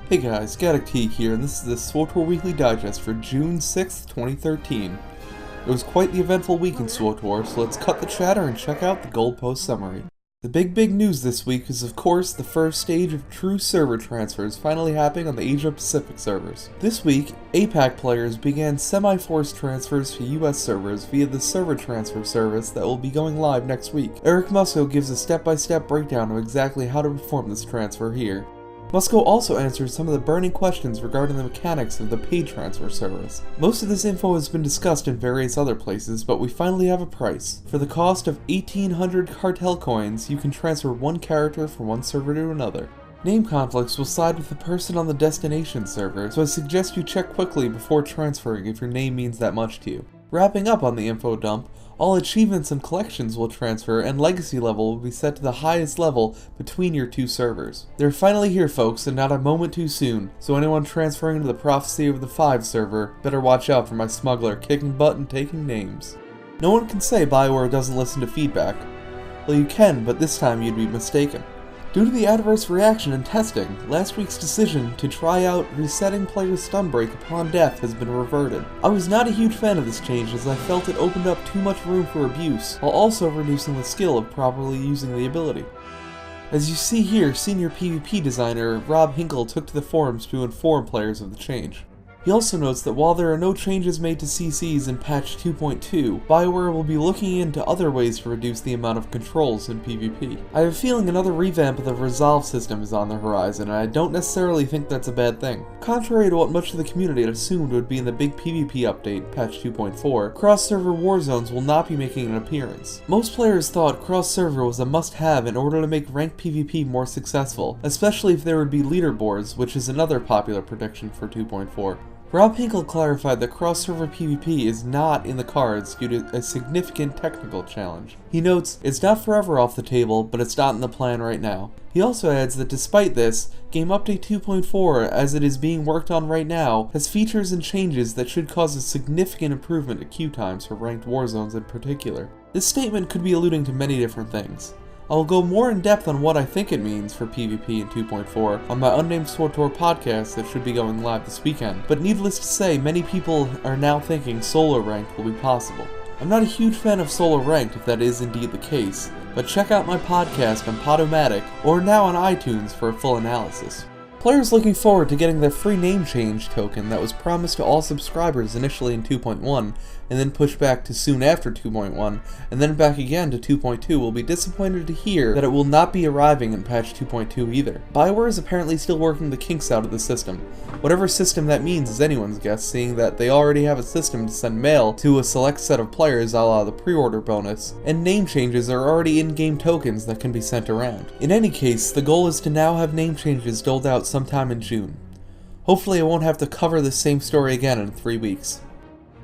Hey guys, Gaddock Teeg here, and this is the SWTOR Weekly Digest for June 6th, 2013. It was quite the eventful week in SWTOR, so let's cut the chatter and check out the goalpost summary. The big news this week is of course the first stage of true server transfers finally happening on the Asia Pacific servers. This week, APAC players began semi-forced transfers to US servers via the server transfer service that will be going live next week. Eric Musco gives a step-by-step breakdown of exactly how to perform this transfer here. Musco also answers some of the burning questions regarding the mechanics of the paid transfer service. Most of this info has been discussed in various other places, but we finally have a price. For the cost of 1,800 cartel coins, you can transfer one character from one server to another. Name conflicts will side with the person on the destination server, so I suggest you check quickly before transferring if your name means that much to you. Wrapping up on the info dump, all achievements and collections will transfer, and legacy level will be set to the highest level between your two servers. They're finally here, folks, and not a moment too soon, so anyone transferring to the Prophecy of the 5 server better watch out for my smuggler kicking butt and taking names. No one can say Bioware doesn't listen to feedback. Well, you can, but this time you'd be mistaken. Due to the adverse reaction in testing, last week's decision to try out resetting players' stun break upon death has been reverted. I was not a huge fan of this change as I felt it opened up too much room for abuse, while also reducing the skill of properly using the ability. As you see here, senior PvP designer Rob Hinkle took to the forums to inform players of the change. He also notes that while there are no changes made to CCs in patch 2.2, Bioware will be looking into other ways to reduce the amount of controls in PvP. I have a feeling another revamp of the resolve system is on the horizon, and I don't necessarily think that's a bad thing. Contrary to what much of the community had assumed would be in the big PvP update, patch 2.4, cross-server war zones will not be making an appearance. Most players thought cross-server was a must-have in order to make ranked PvP more successful, especially if there would be leaderboards, which is another popular prediction for 2.4. Rob Hinkle clarified that cross-server PvP is not in the cards due to a significant technical challenge. He notes, it's not forever off the table, but it's not in the plan right now. He also adds that despite this, Game Update 2.4, as it is being worked on right now, has features and changes that should cause a significant improvement to queue times for ranked war zones in particular. This statement could be alluding to many different things. I will go more in depth on what I think it means for PvP in 2.4 on my unnamed SWTOR podcast that should be going live this weekend, but needless to say, many people are now thinking solo ranked will be possible. I'm not a huge fan of solo ranked if that is indeed the case, but check out my podcast on Podomatic or now on iTunes for a full analysis. Players looking forward to getting their free name change token that was promised to all subscribers initially in 2.1 and then pushed back to soon after 2.1 and then back again to 2.2 will be disappointed to hear that it will not be arriving in patch 2.2 either. Bioware is apparently still working the kinks out of the system. Whatever system that means is anyone's guess, seeing that they already have a system to send mail to a select set of players a la the pre-order bonus, and name changes are already in-game tokens that can be sent around. In any case, the goal is to now have name changes doled out sometime in June. Hopefully I won't have to cover this same story again in 3 weeks.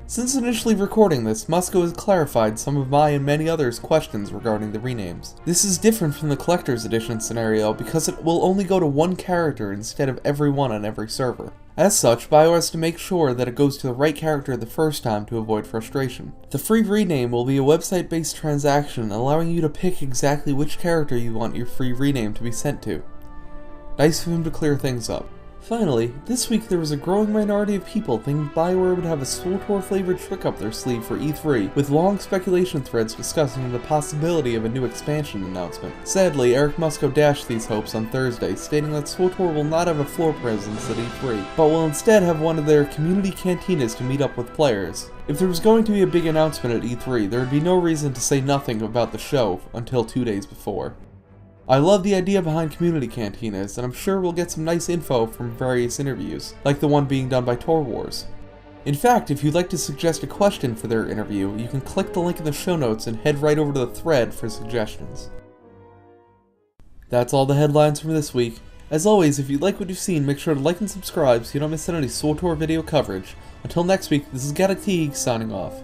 Since initially recording this, Musco has clarified some of my and many others' questions regarding the renames. This is different from the Collector's Edition scenario because it will only go to one character instead of everyone on every server. As such, Bioware has to make sure that it goes to the right character the first time to avoid frustration. The free rename will be a website-based transaction allowing you to pick exactly which character you want your free rename to be sent to. Nice of him to clear things up. Finally, this week there was a growing minority of people thinking Bioware would have a SWTOR-flavored trick up their sleeve for E3, with long speculation threads discussing the possibility of a new expansion announcement. Sadly, Eric Musco dashed these hopes on Thursday, stating that SWTOR will not have a floor presence at E3, but will instead have one of their community cantinas to meet up with players. If there was going to be a big announcement at E3, there would be no reason to say nothing about the show until 2 days before. I love the idea behind community cantinas, and I'm sure we'll get some nice info from various interviews, like the one being done by Tor Wars. In fact, if you'd like to suggest a question for their interview, you can click the link in the show notes and head right over to the thread for suggestions. That's all the headlines from this week. As always, if you like what you've seen, make sure to like and subscribe so you don't miss out on any SWTOR video coverage. Until next week, this is Gaddock Teeg signing off.